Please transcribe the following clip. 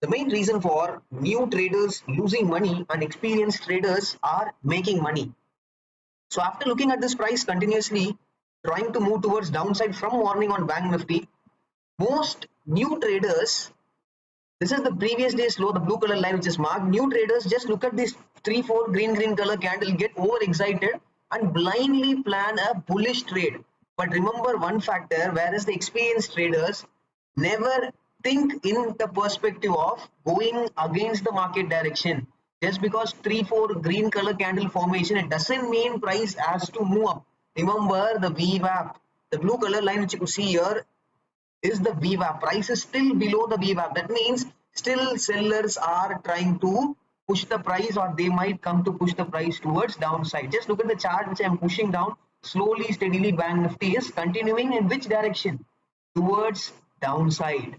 The main reason for new traders losing money and experienced traders are making money. So after looking at this price continuously trying to move towards downside from morning on Bank Nifty, most new traders, this is the previous day's low, the blue color line which is marked. New traders just look at this 3-4 green color candle, get overexcited and blindly plan a bullish trade. But remember one factor, whereas the experienced traders never think in the perspective of going against the market direction. Just because 3-4 green color candle formation, it doesn't mean price has to move up. Remember the VWAP, the blue color line which you could see here is the VWAP. Price is still below the VWAP. That means still sellers are trying to push the price, or they might come to push the price towards downside. Just look at the chart which I'm pushing down. Slowly, steadily, Bank Nifty is continuing in which direction? Towards downside.